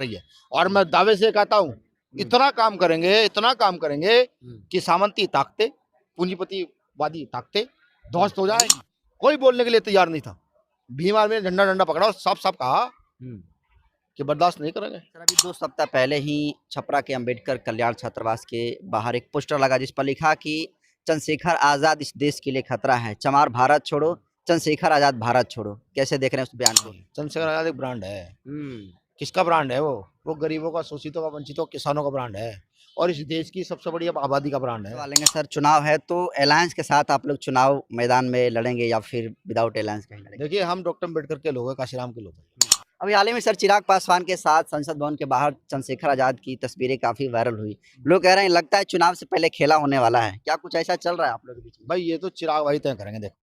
रही है। और मैं दावे से कहता हूँ इतना काम करेंगे कि सामंती ताकते, पूंजीपतिवादी ताकते ध्वस्त हो जाएंगी। कोई बोलने के लिए तैयार नहीं था। भीम आर्मी ने झंडा कहा और साफ साफ कहा कि बर्दाश्त नहीं करेंगे। सर, अभी 2 सप्ताह पहले ही छपरा के अंबेडकर कल्याण छात्रावास के बाहर एक पोस्टर लगा जिस पर लिखा कि चंद्रशेखर आजाद इस देश के लिए खतरा है, चमार भारत छोड़ो, चंद्रशेखर आजाद भारत छोड़ो। कैसे देख रहे हैं उस बयान को? चंद्रशेखर आजाद एक ब्रांड है। किसका ब्रांड है? वो गरीबों का, शोषितों का, वंचितों, किसानों का ब्रांड है और इस देश की सबसे बड़ी आबादी का ब्रांड है। लेंगे सर, चुनाव है तो अलायंस के साथ आप लोग चुनाव मैदान में लड़ेंगे या फिर विदाउट अलायंस कहीं लड़ेंगे? देखिए, हम डॉक्टर अम्बेडकर के लोग हैं, काशीराम के लोग हैं। अभी हाल ही में सर चिराग पासवान के साथ संसद भवन के बाहर चंद्रशेखर आजाद की तस्वीरें काफी वायरल हुई। लोग कह रहे हैं लगता है चुनाव से पहले खेला होने वाला है। क्या कुछ ऐसा चल रहा है आप लोगों के बीच में? भाई ये तो चिराग भाई तय करेंगे। देखो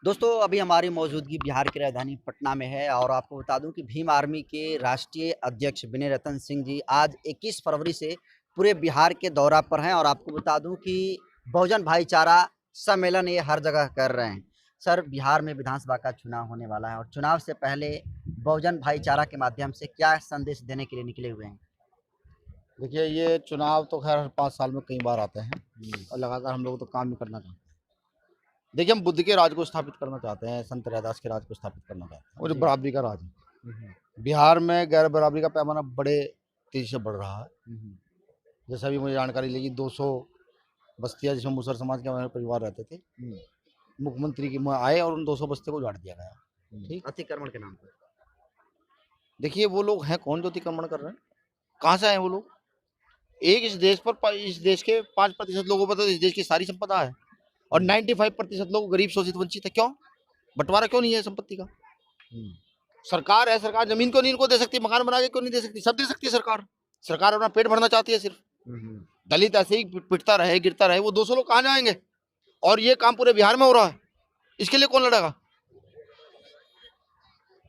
दोस्तों, अभी हमारी मौजूदगी बिहार की राजधानी पटना में है और आपको बता दूं कि भीम आर्मी के राष्ट्रीय अध्यक्ष विनय रतन सिंह जी आज 21 फरवरी से पूरे बिहार के दौरा पर हैं और आपको बता दूं कि बहुजन भाईचारा सम्मेलन ये हर जगह कर रहे हैं। सर, बिहार में विधानसभा का चुनाव होने वाला है और चुनाव से पहले बहुजन भाईचारा के माध्यम से क्या संदेश देने के लिए निकले हुए हैं? देखिए, ये चुनाव तो खैर 5 साल में कई बार आते हैं और लगातार हम लोग तो काम ही करना चाहते हैं। देखिए, हम बुद्ध के राज को स्थापित करना चाहते हैं, संत रैदास के राज को स्थापित करना चाहते हैं और जो बराबरी का राज है। बिहार में गैर बराबरी का पैमाना बड़े तेजी से बढ़ रहा है। जैसा भी मुझे जानकारी लगी, 200 बस्तियां जिसमें मुसर समाज के हमारे परिवार रहते थे, मुख्यमंत्री की आए और उन 200 बस्तियों को उजाड़ दिया गया। ठीक, अतिक्रमण के नाम पर। देखिए, वो लोग हैं कौन जो अतिक्रमण कर रहे हैं? कहाँ से आए वो लोग? इस देश के 5% लोगों पर तो इस देश की सारी संपदा है और 95% लोग गरीब, शोषित, वंचित है। क्यों बंटवारा क्यों नहीं है संपत्ति का? सरकार है, सरकार जमीन क्यों नहीं इनको दे सकती? मकान बना के क्यों नहीं दे सकती? सब दे सकती है सरकार। सरकार अपना पेट भरना चाहती है सिर्फ। दलित ऐसे ही पिटता रहे, गिरता रहे, वो 200 लोग कहाँ जाएंगे? और ये काम पूरे बिहार में हो रहा है। इसके लिए कौन लड़ेगा?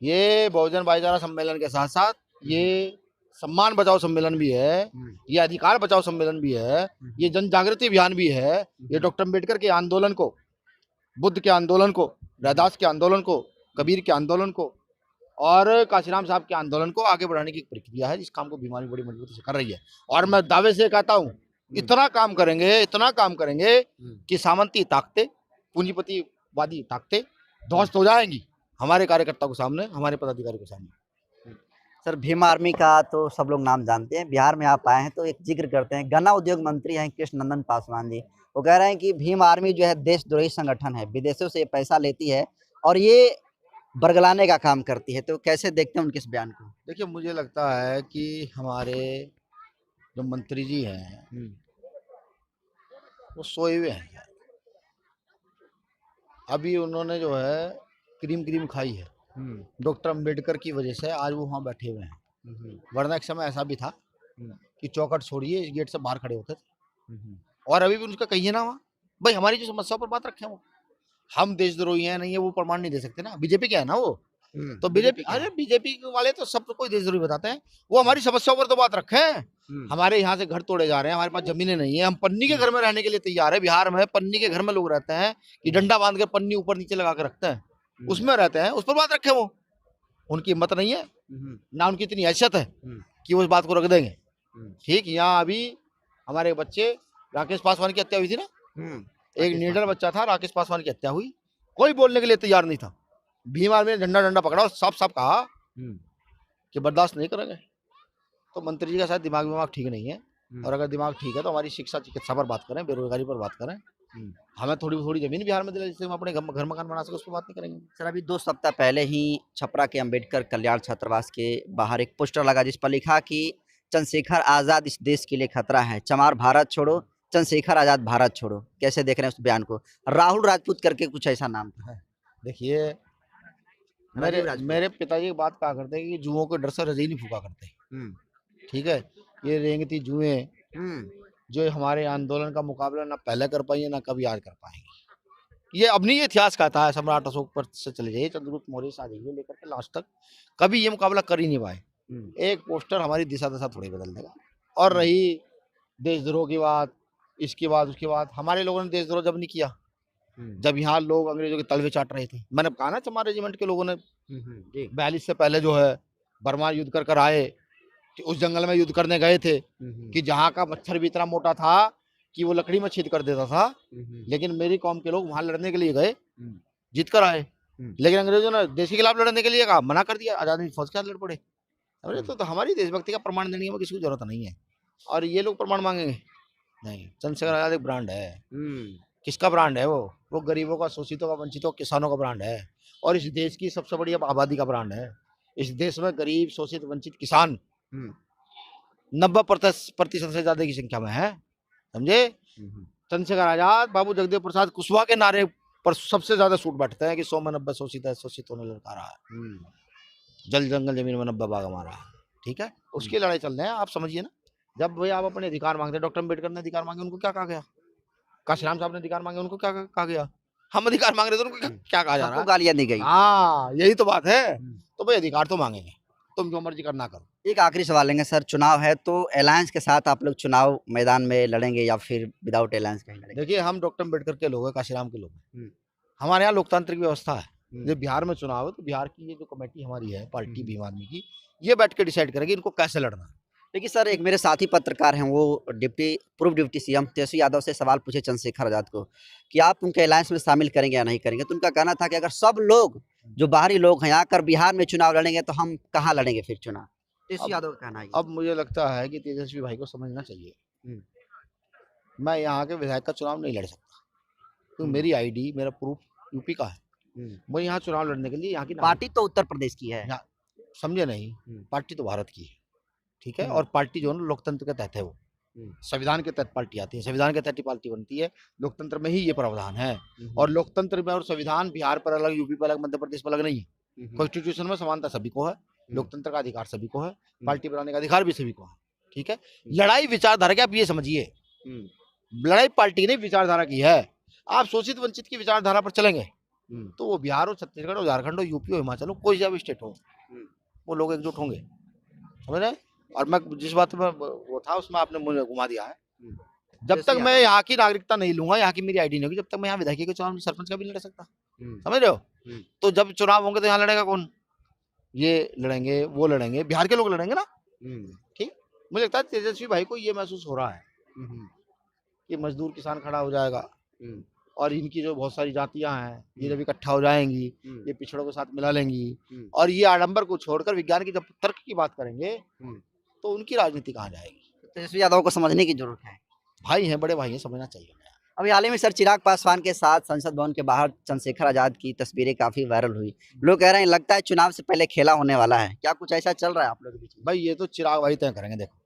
ये बहुजन भाईचारा सम्मेलन के साथ साथ ये सम्मान बचाओ सम्मेलन भी है, ये अधिकार बचाओ सम्मेलन भी है, ये जन जागृति अभियान भी है। ये डॉक्टर अम्बेडकर के आंदोलन को, बुद्ध के आंदोलन को, रैदास के आंदोलन को, कबीर के आंदोलन को और काशीराम साहब के आंदोलन को आगे बढ़ाने की प्रक्रिया है। इस काम को बीमारी बड़ी मजबूती से कर रही है और मैं दावे से कहता हूँ इतना काम करेंगे कि सामंती ताकते, पूंजीपतिवादी ताकते ध्वस्त हो जाएंगी हमारे कार्यकर्ता को सामने, हमारे पदाधिकारी को सामने। सर, भीम आर्मी का तो सब लोग नाम जानते हैं। बिहार में आप आए हैं तो एक जिक्र करते हैं। गन्ना उद्योग मंत्री हैं कृष्ण नंदन पासवान जी। वो कह रहे हैं कि भीम आर्मी जो है देशद्रोही संगठन है, विदेशों से पैसा लेती है और ये बरगलाने का काम करती है। तो कैसे देखते हैं उनके इस बयान को? देखिए, मुझे लगता है कि हमारे जो मंत्री जी हैं वो सोए हुए हैं। अभी उन्होंने जो है क्रीम खाई है। डॉक्टर अम्बेडकर की वजह से आज वो वहाँ बैठे हुए हैं। वरना एक समय ऐसा भी था कि चौखट छोड़िए, इस गेट से बाहर खड़े होते थे और अभी भी उनका कहिए ना वहाँ। भाई, हमारी जो समस्या पर बात रखें, वो हम देशद्रोही हैं नहीं है वो प्रमाण नहीं दे सकते ना। बीजेपी क्या है ना, वो तो बीजेपी, अरे बीजेपी वाले तो सब कोई देशद्रोही बताते हैं। वो हमारी समस्याओं पर तो बात रखें। हमारे यहाँ से घर तोड़े जा रहे हैं, हमारे पास जमीनें नहीं है, हम पन्नी के घर में रहने के लिए तैयार है। बिहार में पन्नी के घर में लोग रहते हैं कि डंडा बांध कर पन्नी ऊपर नीचे लगा कर रखते हैं, उसमें रहते हैं। उस पर बात रखें। वो उनकी हिम्मत नहीं है ना, उनकी इतनी हैसियत है कि वो इस बात को रख देंगे। ठीक, यहाँ अभी हमारे बच्चे राकेश पासवान की हत्या हुई थी ना, एक निडर बच्चा था, राकेश पासवान की हत्या हुई, कोई बोलने के लिए तैयार नहीं था। भीम आर्मी ने झंडा पकड़ा और साफ साफ कहा कि बर्दाश्त नहीं करेंगे। तो मंत्री जी का शायद दिमाग ठीक नहीं है और अगर दिमाग ठीक है तो हमारी शिक्षा चिकित्सा पर बात करें, बेरोजगारी पर बात करें। हमें थोड़ी जमीन बिहार में दिला जिससे हम अपने घर मकान बना सके, उस पर बात नहीं करेंगे। सर, अभी 2 सप्ताह पहले ही छपरा के अंबेडकर कल्याण छात्रावास के बाहर एक पोस्टर लगा जिस पर लिखा कि चंद्रशेखर आजाद इस देश के लिए खतरा है, चमार भारत छोड़ो, चंद्रशेखर आजाद भारत छोड़ो। कैसे देख रहे हैं उस बयान को? राहुल राजपूत करके कुछ ऐसा नाम था। देखिए, मेरे पिताजी की बात कहा करते हैं कि जुओं के डर से रज़ी नहीं फूका करते। ठीक है, ये रेंगती जुएं जो हमारे आंदोलन का मुकाबला ना पहले कर पाई है ना कभी आज कर पाएंगे। ये अब नहीं, ये इतिहास कहता है। सम्राट अशोक पर से चले जाइए, चंद्रगुप्त मौर्य से आ जाइए लेकर के लास्ट तक, कभी ये मुकाबला कर ही नहीं पाए। एक पोस्टर हमारी दिशा दशा थोड़ी बदल देगा। और रही देशद्रोह की बात, इसके बाद उसके बाद हमारे लोगों ने देशद्रोह जब नहीं किया, जब यहाँ लोग अंग्रेजों के तलवे चाट रहे थे। मैंने कहा ना चमार रेजिमेंट के लोगों ने जी 42 से पहले जो है बर्मा युद्ध कर कर आए कि उस जंगल में युद्ध करने गए थे कि जहाँ का मच्छर भी इतना मोटा था कि वो लकड़ी में छेद कर देता था, लेकिन मेरी कौम के लोग वहां लड़ने के लिए गए, जीत कर आए। लेकिन अंग्रेजों ने देश के खिलाफ लड़ने के लिए कहा, मना कर दिया, आजादी फौज के साथ लड़ पड़े। अरे तो हमारी देशभक्ति का प्रमाण देने की किसी को जरूरत नहीं है, और ये लोग प्रमाण मांगेंगे नहीं। चंद्रशेखर आजाद एक ब्रांड है। किसका ब्रांड है? वो गरीबों का, शोषितों का, वंचितों, किसानों का ब्रांड है, और इस देश की सबसे बड़ी आबादी का ब्रांड है। इस देश में गरीब, शोषित, वंचित, किसान 90% से ज्यादा की संख्या में है, समझे। चंद्रशेखर आजाद, बाबू जगदेव प्रसाद कुशवाहा के नारे पर सबसे ज्यादा सूट बैठते हैं कि 100 में 90 शोषित है, शोषित होने ललकारा है, जल जंगल जमीन में 90 बाग हमारा, ठीक है। उसकी लड़ाई चल रहे हैं, आप समझिए ना। जब भाई आप अपने अधिकार मांगते हैं, डॉक्टर अम्बेडकर ने अधिकार मांगे, उनको क्या कहा गया? काशीराम साहब ने अधिकार मांगे, उनको क्या कहा गया? हम अधिकार मांग रहे थे, उनको क्या कहा जा रहा है? गालियां दी गई। हाँ, यही तो बात है। तो भाई अधिकार तो मांगेंगे, तुम जो मर्जी करना करो। एक आखिरी सवाल लेंगे सर, चुनाव है तो अलायंस के साथ आप लोग चुनाव मैदान में लड़ेंगे या फिर विदाउट अलायंस कहीं लड़ेंगे? देखिए, हम डॉक्टर अम्बेडकर के लोग हैं, काशीराम के लोग हैं। हमारे यहाँ लोकतांत्रिक व्यवस्था है। जब बिहार में चुनाव है तो बिहार की ये जो कमेटी हमारी है, पार्टी भीम आर्मी की, ये बैठ के डिसाइड करेगी इनको कैसे लड़ना है। देखिए सर, एक मेरे साथी पत्रकार हैं, वो पूर्व डिप्टी सीएम तेजस्वी यादव से सवाल पूछे चंद्रशेखर आजाद को कि आप उनके अलायंस में शामिल करेंगे या नहीं करेंगे, तो उनका कहना था कि अगर सब लोग जो बाहरी लोग हैं आकर बिहार में चुनाव लड़ेंगे तो हम कहाँ लड़ेंगे फिर चुनाव। तेजस्वी यादव का कहना है। अब मुझे लगता है कि तेजस्वी भाई को समझना चाहिए, मैं यहाँ के विधायक का चुनाव नहीं लड़ सकता, तो मेरी आईडी, मेरा प्रूफ यूपी का है। मैं यहाँ चुनाव लड़ने के लिए, यहाँ की पार्टी तो उत्तर प्रदेश की है, समझे नहीं, पार्टी तो भारत की है, ठीक है। और पार्टी जो है ना लोकतंत्र के तहत है, वो संविधान के तहत पार्टी आती है, संविधान के तहत पार्टी बनती है, लोकतंत्र में ही ये प्रावधान है। और लोकतंत्र में और संविधान बिहार पर अलग, यूपी पर अलग, मध्य प्रदेश पर अलग नहीं है। कॉन्स्टिट्यूशन में समानता सभी को है, लोकतंत्र का अधिकार सभी को है, पार्टी बनाने का अधिकार भी सभी को है, ठीक है। लड़ाई विचारधारा की, आप ये समझिए, लड़ाई पार्टी ने विचारधारा की है। आप शोषित वंचित की विचारधारा पर चलेंगे तो वो बिहार हो, छत्तीसगढ़ हो, झारखंड हो, यूपी हो, हिमाचल हो, कोई सा भी स्टेट हो, वो लोग एकजुट होंगे, समझ रहे। और मैं जिस बात में वो था उसमें आपने मुझे घुमा दिया है। जब तक मैं यहाँ की नागरिकता नहीं लूंगा, यहाँ की मेरी आईडी नहीं होगी, जब तक मैं यहाँ विधायक के चुनाव में सरपंच का भी लड़ सकता, समझ रहे हो। तो जब चुनाव होंगे तो यहाँ लड़ेगा कौन? ये लड़ेंगे, वो लड़ेंगे, बिहार के लोग लड़ेंगे ना, ठीक। मुझे लगता है तेजस्वी भाई को ये महसूस हो रहा है कि मजदूर किसान खड़ा हो जाएगा, और इनकी जो बहुत सारी जातियां हैं ये जब इकट्ठा हो जाएंगी, ये पिछड़ों के साथ मिला लेंगी, और ये आडंबर को छोड़कर विज्ञान की जब तर्क की बात करेंगे तो उनकी राजनीति कहाँ जाएगी। तेजस्वी यादव को समझने की जरूरत है। भाई हैं, बड़े भाई हैं, समझना चाहिए। अभी हाल ही में सर चिराग पासवान के साथ संसद भवन के बाहर चंद्रशेखर आजाद की तस्वीरें काफी वायरल हुई। लोग कह रहे हैं लगता है चुनाव से पहले खेला होने वाला है, क्या कुछ ऐसा चल रहा है आप लोगों के बीच में? भाई ये तो चिराग भाई तय करेंगे। देखो,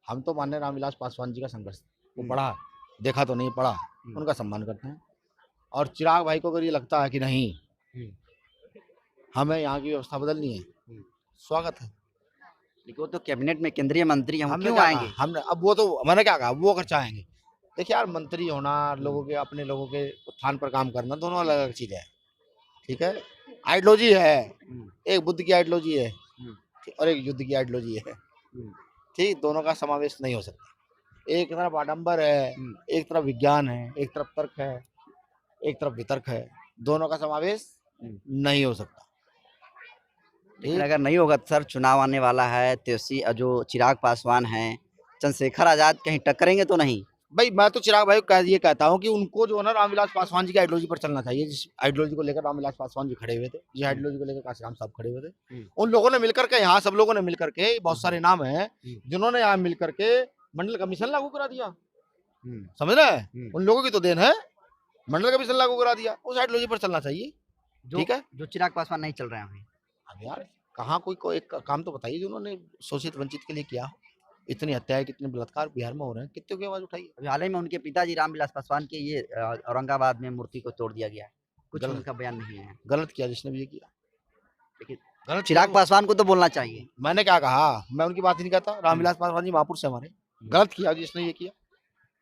हम तो माननीय रामविलास पासवान जी का संघर्ष वो पढ़ा, देखा तो नहीं पढ़ा, उनका सम्मान करते हैं। और चिराग भाई को अगर ये लगता है कि नहीं हमें यहाँ की व्यवस्था बदलनी है, स्वागत है। लेकिन वो तो कैबिनेट में केंद्रीय मंत्री हैं, हम क्यों आएंगे? हमने अब वो तो मैंने क्या कहा, वो अगर चाहेंगे। देखिए यार, मंत्री होना, लोगों के, अपने लोगों के उत्थान पर काम करना, दोनों अलग अलग चीज है, ठीक है। आइडियोलॉजी है, एक बुद्ध की आइडियोलॉजी है और एक युद्ध की आइडियोलॉजी है, ठीक। दोनों का समावेश नहीं हो सकता। एक तरफ आडंबर है, एक तरफ विज्ञान है, एक तरफ तर्क है, एक तरफ वितर्क है, दोनों का समावेश नहीं हो सकता। अगर नहीं होगा तो सर चुनाव आने वाला है, तेजस्वी जो चिराग पासवान हैं, चंद्रशेखर आजाद कहीं टकरेंगे तो नहीं? भाई मैं तो चिराग भाई को ये कहता हूँ कि उनको जो है ना रामविलास पासवान जी की आइडियोलॉजी पर चलना चाहिए, जिस आइडियोलॉजी को लेकर रामविलास पासवान जी खड़े हुए थे, जिस आइडियोलॉजी को लेकर काशीराम साहब खड़े हुए थे, उन लोगों ने मिलकर के, यहाँ सब लोगों ने मिलकर के, बहुत सारे नाम हैं जिन्होंने यहाँ मिलकर के मंडल कमीशन लागू करा दिया, समझ रहे हैं। उन लोगों की तो देन है, मंडल कमीशन लागू करा दिया, उस आइडियोलॉजी पर चलना चाहिए, ठीक है। जो चिराग पासवान नहीं चल रहे हैं अब यार कहाँ कोई एक काम तो बताइए जो उन्होंने शोषित वंचित के लिए किया। इतनी हत्याएं, कितने बलात्कार बिहार में हो रहे हैं, कितने की आवाज उठाइए। अभी हाल ही में उनके पिताजी रामविलास पासवान की ये औरंगाबाद में मूर्ति को तोड़ दिया गया है, कुछ उनका बयान नहीं है। गलत किया जिसने भी ये किया, लेकिन गलत चिराग पासवान को तो बोलना चाहिए। मैंने क्या कहा, मैं उनकी बात ही नहीं कहता। रामविलास पासवान जी महापुरुष से हमारे, गलत किया जिसने ये किया,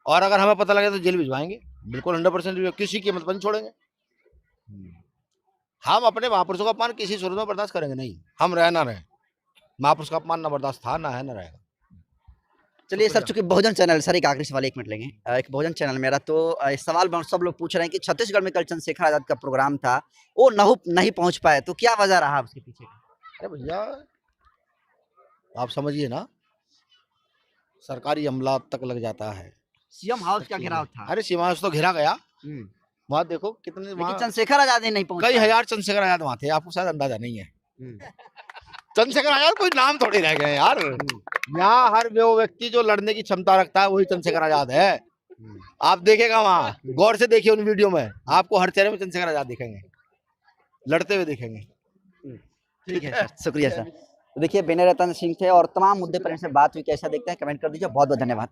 और अगर हमें पता लगे तो जेल भिजवाएंगे, बिल्कुल 100%, किसी कीमत पर नहीं छोड़ेंगे। हम अपने महापुरुषों का अपमान किसी सूरत में बर्दाश्त करेंगे नहीं, हम रहे ना रहे। महापुरुष का अपमान ना बर्दाश्त था, ना है, ना रहेगा। चलिए सर, शुक्रिया। चूंकि बहुजन चैनल, सर एक आखिरी सवाल 1 मिनट लेंगे। एक बहुजन चैनल मेरा, तो इस सवाल में सब लोग पूछ रहे हैं कि छत्तीसगढ़ में कल चंद्रशेखर आजाद का प्रोग्राम था, वो नहीं पहुंच पाए, तो क्या वजह रहा उसके पीछे का? अरे भैया, आप समझिए ना, सरकारी अमला तक लग जाता है। सीएम हाउस का चीज़ घेराव है। था। अरे सीमा से तो घिरा गया। हम्म, वहाँ देखो कितने, लेकिन वहाँ चंद्रशेखर आजाद ही नहीं पहुंच कई पाए। हजार चंद्रशेखर आजाद वहाँ थे, आपको शायद अंदाजा नहीं है। हम्म, चंद्रशेखर आजाद कोई नाम थोड़ी रह गए यार। हम्म, यहाँ हर वो व्यक्ति जो लड़ने की क्षमता रखता है वही चंद्रशेखर आजाद है। हम्म। आप देखेगा वहाँ, गौर से देखिए उन वीडियो में, आपको हर चेहरे में चंद्रशेखर आजाद दिखेंगे, लड़ते हुए दिखेंगे। ठीक है सर, शुक्रिया सर। तो देखिए, बेनर रतन सिंह थे और तमाम मुद्दे पर इनसे बात हुई, कैसा देखते हैं कमेंट कर दीजिए। बहुत बहुत धन्यवाद।